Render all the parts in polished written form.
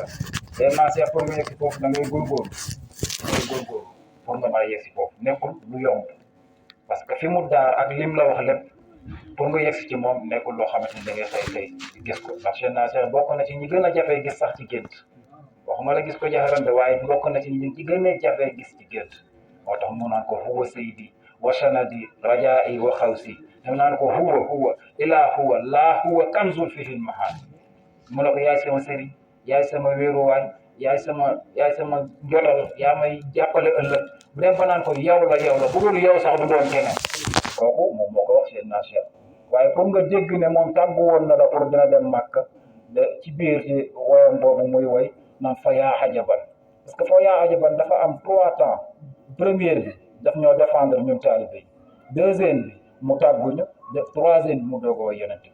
la seen naa seet pour nga yegg si foofu da ngay góorgóorlu pour nga mën a yegg si foofu nekkul lu yomb parce que fi mu daar ak lim la wax lépp pour nga yegg si ci moom nekkul loo xamante ni da ngay xëy gis ko ndax seen naa seet bokk na ci ñi gën a jafee gis sax ci gént waxuma la gis ko jaxarante waaye bokk na ci ñi ci gën a jafee gis ci gént moo tax mu naan ko huwa saydi wa sanadi rajaa'i wa xawsi mu naan ko huwa ilaa huwa laa huwa kanzul fihil mahaan mu ne ko yaay sama sëriñ yaay sama wéeruwaay yaay sama jotal yaa may jàppale ëllëg bu dem ba naan ko yow la bu dul yow sax du doon keneen kooku moom moo ko wax seen national waaye pour nga dégg ne moom tàggu woon na la pour dina dem Màkka ci biir ci woyam boobu muy woy naan fa yaa ajaban parce que fa yaa ajaban dafa am 3 temps première bi daf ñoo défendre ñun taalibe yi deuxième bi mu tàgguñu troisième bi mu doogoo yonent bi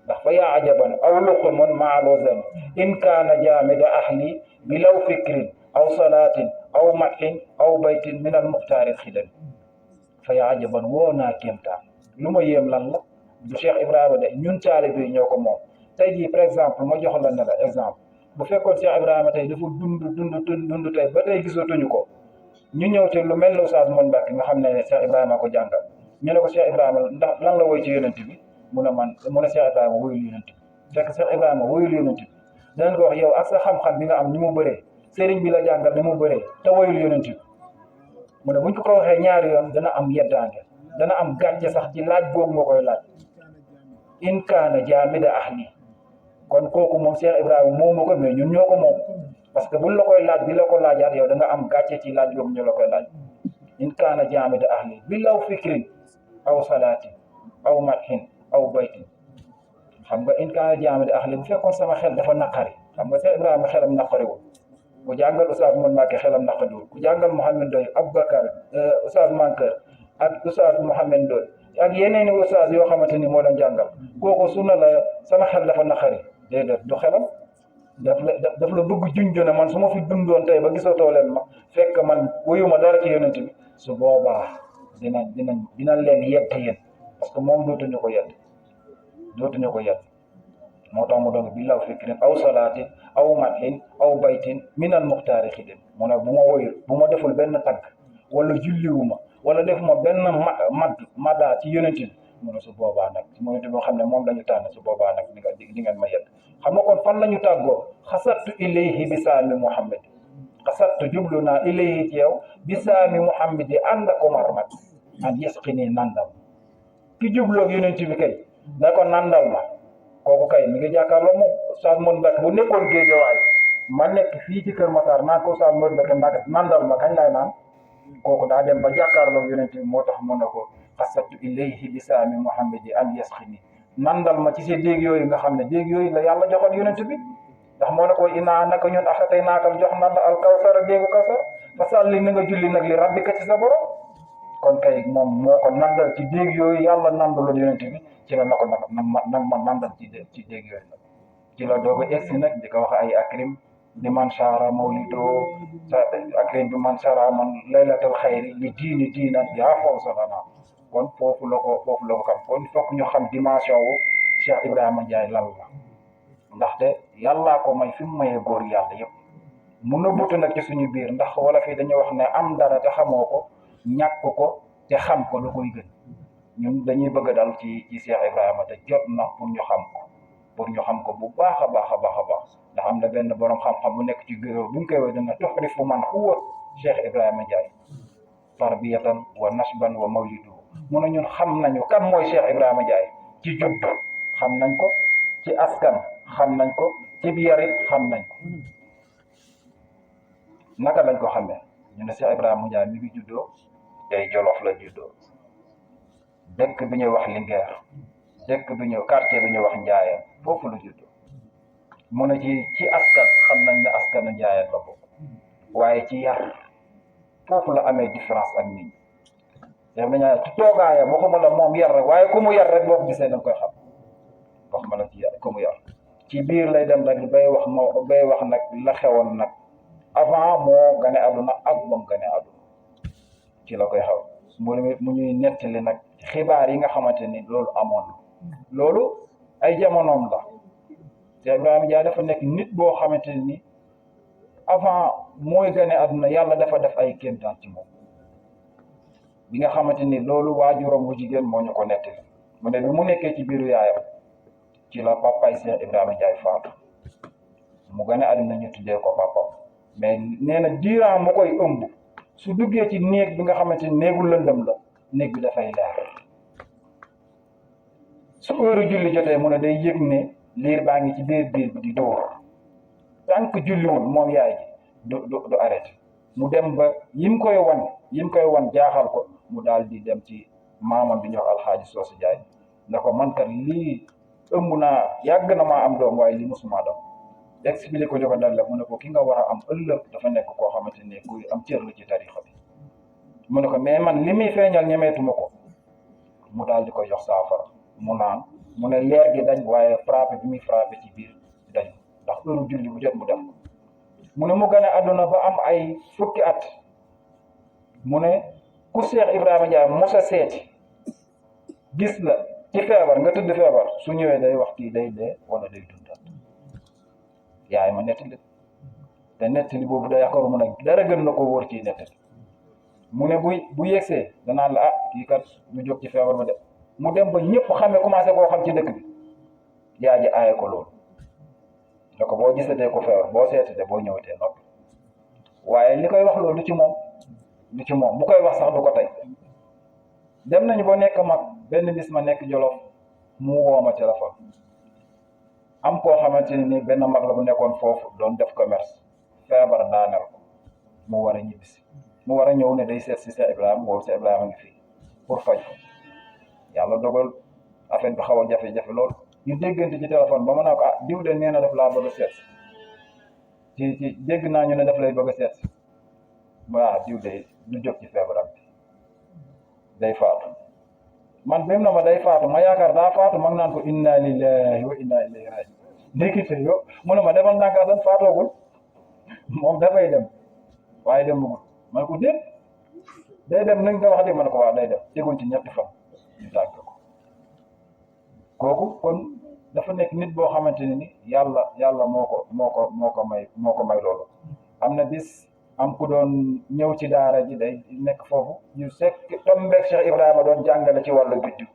ndax fa yaa ajaban aw luqmun maalozan in kaana jaamida ahli bi law fikrin aw salaatin aw matin aw baytin min al muxtaari xidam fa yaa ajaban woo naa kéemtaan lu ma yéem lan la du Cheikh Ibrahima de ñun taalibe yi ñoo ko moom tey jii par exemple ma jox la ne la exemple bu fekkoon Cheikh Ibrahima tey dafa dund tey ba tey gisatuñu ko ñu ñëw ci lu mel ne Oustaz Mon Mbacke nga xam ne Cheikh Ibrahima ko jàngal ñu ne ko Cheikh Ibrahima ndax lan la woy ci yonent bi mu ne Cheikh Ibrahima woyul yonent bi fekk Cheikh Ibrahima woyul yonent bi danañ ko wax yow ak sa xam-xam bi nga am ni mu bëree sëriñ bi la jàngal ni mu bëree te woyul yonent bi mu ne buñ ko waxee ñaari yoon dana am yeddaange dana am gàcce sax ci laaj boobu nga koy laaj in kaana jaamida ahli kon kooku moom Cheikh Ibrahima moomu ko mais ñun ñoo ko moom parce que buñ la koy laaj di la ko laajaat yow da nga am gàcce ci laaj boobu ñu la koy laaj in kaana jaamida ahli bi law fikrin aw salaatin aw mathin aw baytin xam nga in kaana jaamida ahli bu fekkoon sama xel dafa naqari xam nga Cheikh Ibrahima xelam naqariwul ku jàngal Oustaz Mon Mbacke xelam naqariwul ku jàngal Mouhamed Ndoye Aboubacar Oustaz Mankeur ak Oustaz Mouhamed Ndoye ak yeneen i Oustaz yoo xamante ni moo leen jàngal kooku su na la sama xel dafa naqari déedéet du xelam daf la bëgg junj ne man su ma fi dundoon tey ba gisatoo leen ma fekk man wuyuma dara ci yonent bi su boobaa dina leen yedd yéen parce que moom dootuñu ko yedd moo tax mu doon bi law fikrin aw salaatin aw mathin aw baytin minal muxtaari xidim mu ne bu ma woyul bu ma deful benn tagg wala julliwuma wala defuma benn madda ci yonent bi mu ne su boobaa nag ci yonent boo xam ne moom la ñu tànn su boobaa nag di ngeen ma yedd xam nga kon fan la ñu tàggoo xasattu ilayhi bisaami muhammad xasattu jublu naa ilayhi ci yow bisaami muhammad yi ànd ak Omar nag an yasqini nandal ki jubloog yonent bi kay da ko nandal ma kooku kay mi ngi jàkkaarloo moom Oustaz Mon Mbacke bu nekkoon Géejawaay ma nekk fii ci Kër Massar naan ko Oustaz Mon Mbacke nandal ma kañ laay naan kooku daa dem ba jàkkaarloo yonent bi moo tax mu ne ko xasattu ilayhi bisaami muhammad yi an yasqini nandal ma ci si déeg yooyu nga xam ne déeg yooyu la yàlla joxoon yonent bi ndax moo ne ko inaa naka ñun axatay naakal jox nan la al kawsara déegu kawsar fa salli na nga julli nag li rabbika ci sa borom kon kay moom moo ko nandal ci déeg yooyu yàlla nandaloon yonent bi ci la na ko nag ma nandal ci déeg yooyu nag ci la doog a egsi nag di ko wax ay akrim di man saara mawlido akrim bi man saara man laylatal xayri li diinan yaa fawsa lana kon foofu la ko xam kon fokk ñu xam dimension wu Cheikh Ibrahima Ndiaye lan la ndaxte yàllaa ko may fi mu mayee góor yàlla yëpp mu nëbbutu nag ci suñu biir ndax wala fii dañuy wax ne am dara te xamoo ko ñàkk ko te xam ko lu koy gën ñun dañuy bëgg dal ci Cheikh Ibrahima te jot na pour ñu xam ko bu baax a baax ndax am na benn borom xam-xam bu nekk ci gërëm bu ñu koy wax dina tuxrifu man huwa Cheikh Ibrahima Ndiaye tarbiyatan wa nasban wa mawlidu mu ne ñun xam nañu kan mooy Cheikh Ibrahima Ndiaye ci judd xam nañ ko ci askan xam nañ ko ci biyarit xam nañ ko naka lañ ko xamee ñu ne Cheikh Ibrahima Ndiaye mi ngi juddoo tey Jolof la juddoo dëkk bi ñuy wax Linguère dëkk bi ñuy quartier bi ñuy wax Ndiayeen foofu la juddoo mu ne ci askan xam nañ ne askanu Ndiayeen la bokk waaye ci yar foofu la amee différence ak nit ñi def nañu ci toogaayam waxuma la moom yar rek waaye ku mu yar rek boo ko gisee da nga koy xam waxuma la ci yar ku mu yar ci biir lay dem nag bay wax nag la xewoon nag avant moo gane àdduna ak moom gane àdduna ci la koy xaw mu ñuy nettali nag xibaar yi nga xamante ni loolu amoon na loolu ay jamonoom la Cheikh Ibrahima Ndiaye dafa nekk nit boo xamante ni avant mooy gane àdduna yàlla dafa def ay kéemtaan ci moom bi nga xamante ni loolu waajuram bu jigéen moo ñu ko nettali mu ne bi mu nekkee ci biiru yaayam ci la papaay Cheikh Ibrahima Ndiaye faatu mu gane àdduna ñu tuddee ko papa mais nee na diiran mu koy ëmb su duggee ci néeg bi nga xamante ni néegu lëndëm la néeg bi dafay leer su heure julli jotee mu ne day yëg ne liir baa ngi ci biir bi di dóor tant que julliwul moom yaay ji du arrêté mu dem ba yim koy wan jaaxal ko mu daal di dem ci maamam bi ñuy wax alxaaji Soosu Jaay ne ko man kat lii ëmb naa yàgg na maa am doom waaye lii mosuma doom expliqué ko li ko dal la mu ne ko ki nga war a am ëllëg dafa nekk koo xamante ne kuy am cër la ci tarixa bi mu ne ko mais man li muy feeñal ñemeetuma ko mu daal di koy jox saafara mu naan mu ne leer gi dañ waaye frappé bi muy frappé ci biir dañ ndax heure julli bu jot mu def mu ne mu gane àdduna ba am ay fukki at mu ne ku Cheikh Ibrahima Ndiaye mosa seeti gis la ci feebar nga tëdd feebar su ñëwee day wax kii day dee wala day dundat yaay ma nettali te nettali boobu da yaakaaru mu nag dara gën na ko wóor ci nettali mu ne bu yegsee danaan la kii kat du jóg ci feebar ba de mu dem ba ñëpp xamee commencé koo xam ci dëkk bi yaay ji aaye ko loolu da ko boo gisatee ko feebar boo seetee boo ñëwatee noppi waaye li koy wax loolu du ci moom bu koy wax sax du ko tey dem nañu ba nekk mag benn bis ma nekk Jolof mu woo ma téléphone am koo xamante ni benn mag la bu nekkoon foofu doon def commerce feebar daaneel ko mu war a ñibbisi mu war a ñëw ne day seet si Cheikh Ibrahima boobu Cheikh Ibrahima ngi fii pour faj ko yàlla dogal affaire bi xaw a jafe-jafe lool ñu déggante ci téléphone ba ma ne ko diw de nee na daf laa bëgg a seet ci dégg naa ñu ne daf lay bëgg a seet waaw diw de du jóg ci feebaram bi day faatu man bém na ma day faatu ma yaakaar daa faatu mag naan ko inna lillahi wa inna ilayhi raji ndékkite yo mu ne ma demal nankaa san faatoogul moom dafay dem waaye dem mugul man ko déet day dem nañ ko wax di ma ne ko waaw day dem teguñ ci ñetti fan ñu tàgg ko kooku kon dafa nekk nit boo xamante ne ni yàlla moo ko may loolu am na bis am ku doon ñëw ci daara ji day nekk foofu ñu sekk tombeeg Cheikh Ibrahima doon jàngale ci wàllu biddiw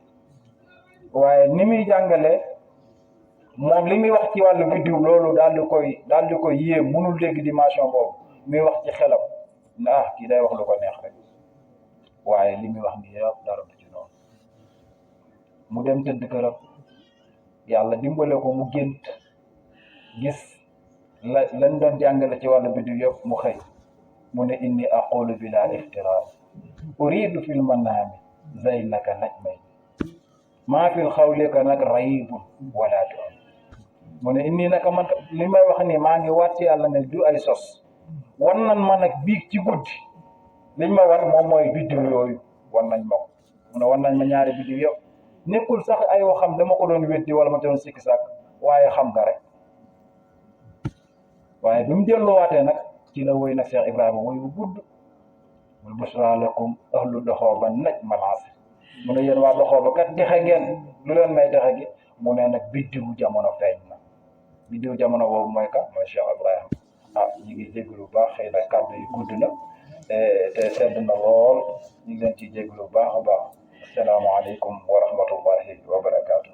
waaye ni muy jàngale moom li muy wax ci wàllu biddiw loolu daal di koy yéem mënul dégg dimension boobu muy wax ci xelam ne kii day wax lu ko neex rek waaye li muy wax ni yëpp dara du ci noonu mu dem tëdd këram yàlla dimbale ko mu gént gis lañ doon jàngale ci wàllu biddiw yëpp mu xëy mu ne inni aqulu bila iftira uridu fil manami zaynaka najmay maa fil xawlika nag rayibun wala du mu ne inni naka man li may wax ni maa ngi waat ci yàlla ne du ay sos wan nan ma nag biig ci guddi liñ ma war moom mooy biddiw yooyu wan nañ ma ko mu ne wan nañ ma ñaari biddiw yëpp nekkul sax ay waxam dama ko doon weddi wala ma doon sikki sàkk waaye xam nga rek waaye bi mu delluwaatee nag ci la woy nag Cheikh Ibrahima woy bu gudd mu busra lakum ahlu doxooba naj malancé mu ne yéen waa doxooba kat dexe ngeen lu leen may dexe gi mu ne nag biddiwu jamono feeñ na biddiwu jamono boobu mooy ka mooy Cheikh Ibrahima ñu ngi jégalu bu baax xëy na kàddu yi gudd na te sedd na lool ñu ngi leen ciy jégalu bu baax a baax asalaamaaleykum wa rahmatullahi wa barakaatu.